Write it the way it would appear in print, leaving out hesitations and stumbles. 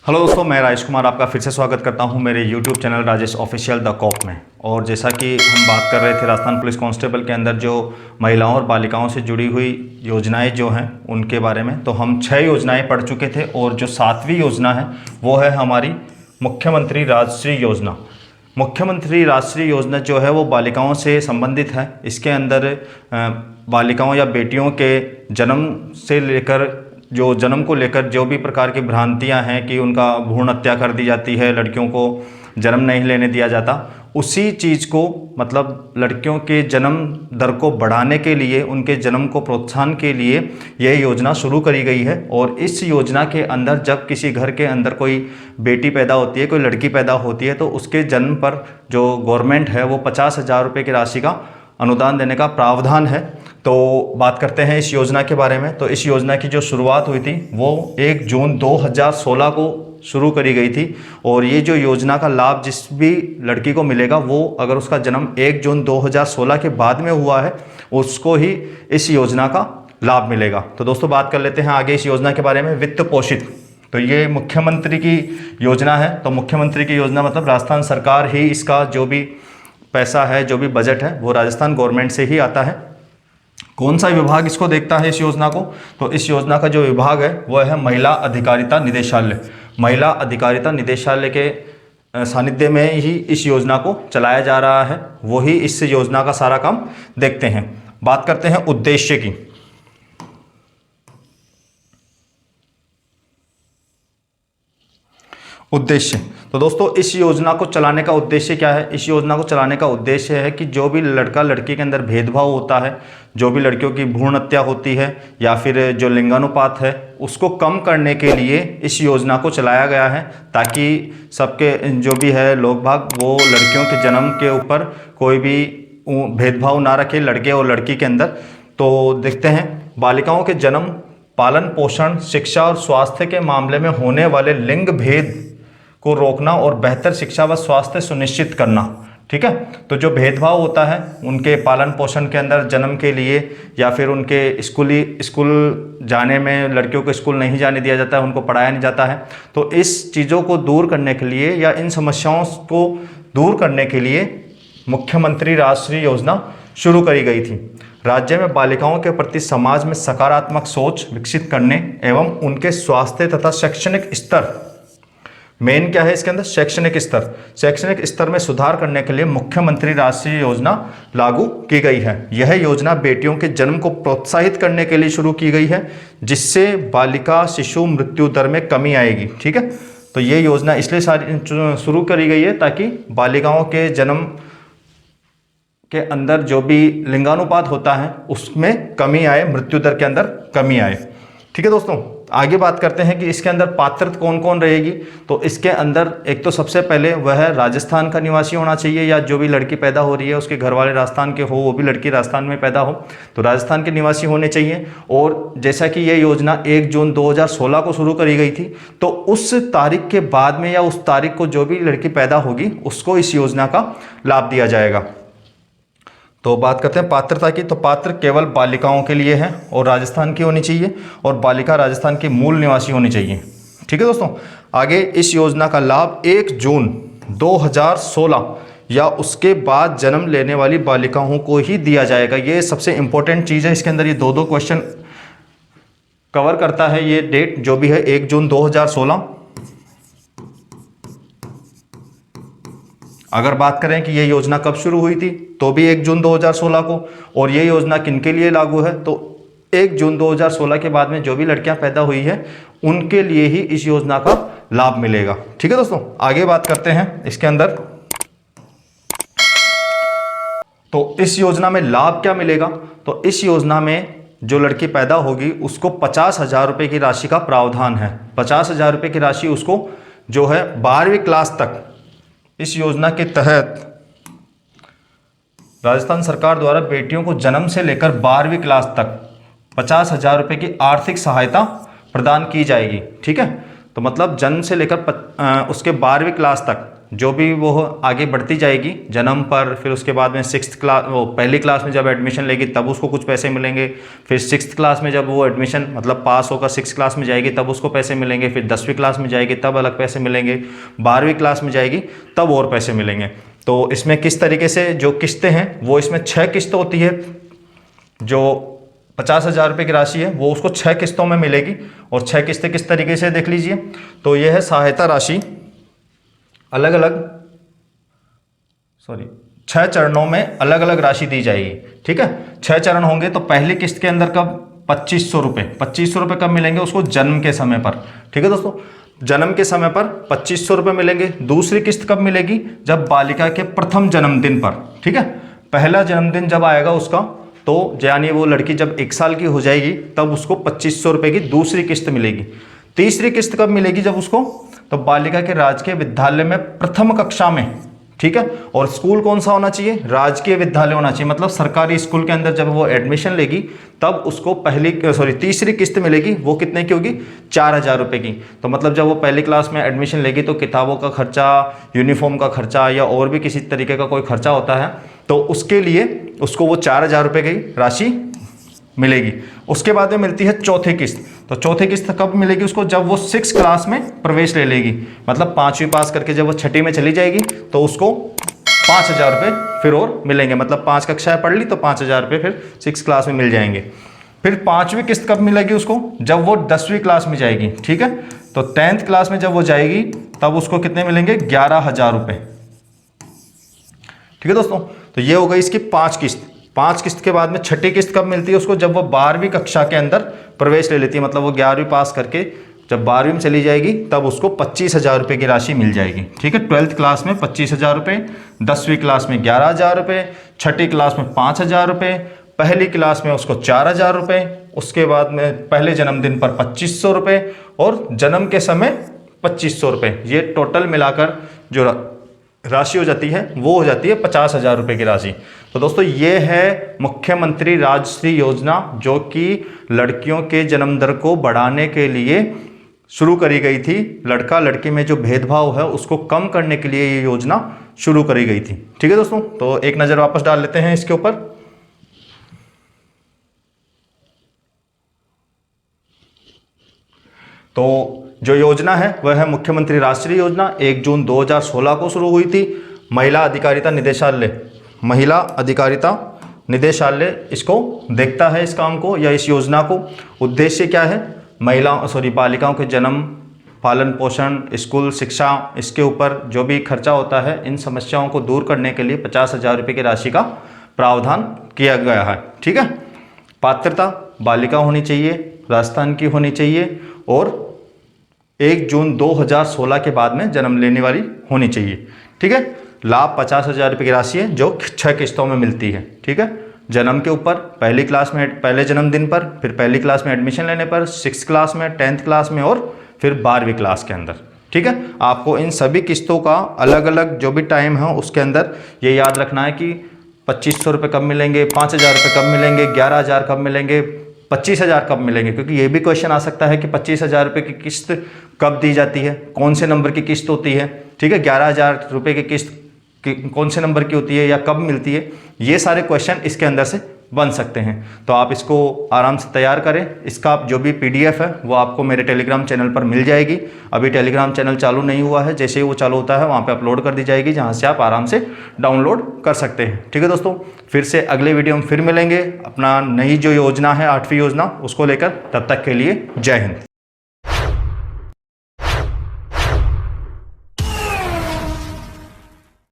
Hello दोस्तों, मैं राजेश कुमार आपका फिर से स्वागत करता हूं मेरे YouTube channel Rajesh official the cop में। और जैसा कि हम बात कर रहे थे राजस्थान पुलिस कांस्टेबल के अंदर जो महिलाओं और बालिकाओं से जुड़ी हुई योजनाएं जो हैं उनके बारे में, तो हम 6 योजनाएं पढ़ चुके थे और जो 7वीं योजना है वो है हमारी मुख्यमंत्री राजश्री योजना। मुख्यमंत्री राजश्री योजना जो है वो बालिकाओं से संबंधित है। इसके अंदर बालिकाओं या बेटियों के जन्म से लेकर जो जन्म को लेकर जो भी प्रकार की भ्रांतियां हैं कि उनका भ्रूण हत्या कर दी जाती है, लड़कियों को जन्म नहीं लेने दिया जाता, उसी चीज़ को मतलब लड़कियों के जन्म दर को बढ़ाने के लिए, उनके जन्म को प्रोत्साहन के लिए यह योजना शुरू करी गई है। और इस योजना के अंदर जब किसी घर के अंदर कोई बेटी पैदा होती है, कोई लड़की पैदा होती है, तो उसके जन्म पर जो गवर्नमेंट है वो 50,000 रुपये की राशि का अनुदान देने का प्रावधान है। तो बात करते हैं इस योजना के बारे में। तो इस योजना की जो शुरुआत हुई थी वो 1 जून 2016 को शुरू करी गई थी। और ये जो योजना का लाभ जिस भी लड़की को मिलेगा वो अगर उसका जन्म 1 जून 2016 के बाद में हुआ है उसको ही इस योजना का लाभ मिलेगा। तो दोस्तों बात कर लेते हैं आगे इस योजना के बारे में। वित्त पोषित, तो ये मुख्यमंत्री की योजना है। तो मुख्यमंत्री की योजना मतलब राजस्थान सरकार ही इसका जो भी पैसा है, जो भी बजट है वो राजस्थान गवर्नमेंट से ही आता है। कौन सा विभाग इसको देखता है इस योजना को? तो इस योजना का जो विभाग है वो है महिला अधिकारिता निदेशालय। महिला अधिकारिता निदेशालय के सानिध्य में ही इस योजना को चलाया जा रहा है, वही इस योजना का सारा काम देखते हैं। बात करते हैं उद्देश्य की। उद्देश्य, तो दोस्तों इस योजना को चलाने का उद्देश्य क्या है? इस योजना को चलाने का उद्देश्य है कि जो भी लड़का लड़की के अंदर भेदभाव होता है, जो भी लड़कियों की भ्रूण हत्या होती है या फिर जो लिंगानुपात है उसको कम करने के लिए इस योजना को चलाया गया है, ताकि सबके जो भी है लोग भाग वो लड़कियों के जन्म के ऊपर कोई भी भेदभाव ना रखे लड़के और लड़की के अंदर। तो देखते हैं बालिकाओं के जन्म, पालन पोषण, शिक्षा और स्वास्थ्य के मामले में होने वाले लिंग भेद को रोकना और बेहतर शिक्षा व स्वास्थ्य सुनिश्चित करना। ठीक है, तो जो भेदभाव होता है उनके पालन पोषण के अंदर जन्म के लिए या फिर उनके स्कूल जाने में, लड़कियों को स्कूल नहीं जाने दिया जाता है, उनको पढ़ाया नहीं जाता है, तो इस चीज़ों को दूर करने के लिए या इन समस्याओं को दूर करने के लिए मुख्यमंत्री राजश्री योजना शुरू करी गई थी। राज्य में बालिकाओं के प्रति समाज में सकारात्मक सोच विकसित करने एवं उनके स्वास्थ्य तथा शैक्षणिक स्तर, मेन क्या है इसके अंदर, शैक्षणिक स्तर में सुधार करने के लिए मुख्यमंत्री राजश्री योजना लागू की गई है। यह योजना बेटियों के जन्म को प्रोत्साहित करने के लिए शुरू की गई है, जिससे बालिका शिशु मृत्यु दर में कमी आएगी। ठीक है, तो ये योजना इसलिए शुरू करी गई है ताकि बालिकाओं के जन्म के अंदर जो भी लिंगानुपात होता है उसमें कमी आए, मृत्यु दर के अंदर कमी आए। ठीक है दोस्तों, आगे बात करते हैं कि इसके अंदर पात्रता कौन कौन रहेगी। तो इसके अंदर एक तो सबसे पहले वह राजस्थान का निवासी होना चाहिए, या जो भी लड़की पैदा हो रही है उसके घर वाले राजस्थान के हो, वो भी लड़की राजस्थान में पैदा हो तो राजस्थान के निवासी होने चाहिए। और जैसा कि ये योजना 1 जून 2016 को शुरू करी गई थी, तो उस तारीख के बाद में या उस तारीख को जो भी लड़की पैदा होगी उसको इस योजना का लाभ दिया जाएगा। तो बात करते हैं पात्रता की। तो पात्र केवल बालिकाओं के लिए है और राजस्थान की होनी चाहिए, और बालिका राजस्थान की मूल निवासी होनी चाहिए। ठीक है दोस्तों, आगे इस योजना का लाभ 1 जून 2016 या उसके बाद जन्म लेने वाली बालिकाओं को ही दिया जाएगा। ये सबसे इंपॉर्टेंट चीज़ है इसके अंदर, ये दो क्वेश्चन कवर करता है ये डेट जो भी है 1 जून 2016। अगर बात करें कि ये योजना कब शुरू हुई थी तो भी 1 जून 2016 को, और ये योजना किनके लिए लागू है तो 1 जून 2016 के बाद में जो भी लड़कियां पैदा हुई है उनके लिए ही इस योजना का लाभ मिलेगा। ठीक है दोस्तों, आगे बात करते हैं इसके अंदर। तो इस योजना में लाभ क्या मिलेगा? तो इस योजना में जो लड़की पैदा होगी उसको 50,000 रुपये की राशि का प्रावधान है। 50,000 रुपये की राशि उसको जो है 12वीं क्लास तक इस योजना के तहत राजस्थान सरकार द्वारा बेटियों को जन्म से लेकर 12वीं क्लास तक 50,000 रुपये की आर्थिक सहायता प्रदान की जाएगी। ठीक है, तो मतलब जन्म से लेकर उसके 12वीं क्लास तक जो भी वो आगे बढ़ती जाएगी जन्म पर, फिर उसके बाद में सिक्स्थ क्लास, वो पहली क्लास में जब एडमिशन लेगी तब उसको कुछ पैसे मिलेंगे, फिर सिक्स्थ क्लास में जब वो एडमिशन मतलब पास होकर सिक्स्थ क्लास में जाएगी तब उसको पैसे मिलेंगे, फिर 10वीं क्लास में जाएगी तब अलग पैसे मिलेंगे, 12वीं क्लास में जाएगी तब और पैसे मिलेंगे। तो इसमें किस तरीके से जो किस्तें हैं वो इसमें 6 किस्त होती है। जो 50,000 रुपये की राशि है वो उसको 6 किस्तों में मिलेगी। और 6 किस्तें किस तरीके से देख लीजिए, तो यह है सहायता राशि अलग अलग 6 चरणों में अलग अलग राशि दी जाएगी। ठीक है, 6 चरण होंगे। तो पहली किस्त के अंदर कब 2500 रुपये, 2500 रुपये कब मिलेंगे उसको, जन्म के समय पर। ठीक है दोस्तों, जन्म के समय पर 2500 रुपये मिलेंगे। दूसरी किस्त कब मिलेगी, जब बालिका के प्रथम जन्मदिन पर। ठीक है, पहला जन्मदिन जब आएगा उसका, तो यानी वो लड़की जब 1 साल की हो जाएगी तब उसको 2500 रुपये की दूसरी किस्त मिलेगी। तीसरी किस्त कब मिलेगी जब उसको, तो बालिका के राजकीय विद्यालय में प्रथम कक्षा में। ठीक है, और स्कूल कौन सा होना चाहिए, राजकीय विद्यालय होना चाहिए, मतलब सरकारी स्कूल के अंदर जब वो एडमिशन लेगी तब उसको तीसरी किस्त मिलेगी। वो कितने की होगी, 4000 रुपये की। तो मतलब जब वो पहली क्लास में एडमिशन लेगी तो किताबों का खर्चा, यूनिफॉर्म का खर्चा या और भी किसी तरीके का कोई खर्चा होता है, तो उसके लिए उसको वो 4000 रुपये की राशि मिलेगी। उसके बाद में मिलती है चौथी किस्त। तो चौथी किस्त कब मिलेगी उसको, जब वो 6 क्लास में प्रवेश ले लेगी, मतलब 5वीं पास करके जब वो 6ठी में चली जाएगी तो उसको 5000 रुपये फिर और मिलेंगे। मतलब 5 कक्षाएं पढ़ ली तो 5000 रुपये फिर 6 क्लास में मिल जाएंगे। फिर 5वीं किस्त कब मिलेगी उसको, जब वो 10वीं क्लास में जाएगी। ठीक है, तो 10th क्लास में जब वो जाएगी तब उसको कितने मिलेंगे, 11000 रुपये। ठीक है दोस्तों, तो ये हो गई इसकी 5 किस्त। 5 किस्त के बाद में 6ठी किस्त कब मिलती है उसको, जब वो 12वीं कक्षा के अंदर प्रवेश ले लेती है, मतलब वो 11वीं पास करके जब 12वीं में चली जाएगी तब उसको 25,000 रुपये की राशि मिल जाएगी। ठीक है, 12th क्लास में 25,000 रुपये, 10वीं क्लास में 11,000 रुपये, 6ठी क्लास में 5,000 रुपये, पहली क्लास में उसको 4,000 रुपये, उसके बाद में पहले जन्मदिन पर 2500 रुपये और जन्म के समय 2500 रुपये। ये टोटल मिलाकर जो राशि हो जाती है वो हो जाती है 50,000 रुपये की राशि। तो दोस्तों ये है मुख्यमंत्री राजश्री योजना, जो कि लड़कियों के जन्म दर को बढ़ाने के लिए शुरू करी गई थी। लड़का लड़की में जो भेदभाव है उसको कम करने के लिए ये योजना शुरू करी गई थी। ठीक है दोस्तों, तो एक नज़र वापस डाल लेते हैं इसके ऊपर। तो जो योजना है वह है मुख्यमंत्री राष्ट्रीय योजना। 1 जून 2016 को शुरू हुई थी। महिला अधिकारिता निदेशालय इसको देखता है, इस काम को या इस योजना को। उद्देश्य क्या है, बालिकाओं के जन्म, पालन पोषण, स्कूल शिक्षा, इसके ऊपर जो भी खर्चा होता है, इन समस्याओं को दूर करने के लिए 50,000 रुपये की राशि का प्रावधान किया गया है। ठीक है, पात्रता बालिका होनी चाहिए, राजस्थान की होनी चाहिए और 1 जून 2016 के बाद में जन्म लेने वाली होनी चाहिए। ठीक है, लाभ 50,000 रुपये की राशि है जो 6 किस्तों में मिलती है। ठीक है, जन्म के ऊपर, पहली क्लास में पहले जन्मदिन पर, फिर पहली क्लास में एडमिशन लेने पर, 6th क्लास में, 10th क्लास में और फिर 12वीं क्लास के अंदर। ठीक है, आपको इन सभी किस्तों का अलग अलग जो भी टाइम है उसके अंदर ये याद रखना है कि 2500 रुपये कब मिलेंगे, 5,000 रुपये कब मिलेंगे, 11,000 कब मिलेंगे, 25,000 कब मिलेंगे। क्योंकि ये भी क्वेश्चन आ सकता है कि 25,000 रुपये की किस्त कब दी जाती है, कौन से नंबर की किस्त होती है। ठीक है, 11,000 रुपये की किस्त कौन से नंबर की होती है या कब मिलती है, ये सारे क्वेश्चन इसके अंदर से बन सकते हैं। तो आप इसको आराम से तैयार करें। इसका जो भी PDF है वो आपको मेरे टेलीग्राम चैनल पर मिल जाएगी। अभी टेलीग्राम चैनल चालू नहीं हुआ है, जैसे ही वो चालू होता है वहाँ पे अपलोड कर दी जाएगी, जहाँ से आप आराम से डाउनलोड कर सकते हैं। ठीक है दोस्तों, फिर से अगले वीडियो में फिर मिलेंगे अपना नई जो योजना है 8वीं योजना उसको लेकर। तब तक के लिए जय हिंद।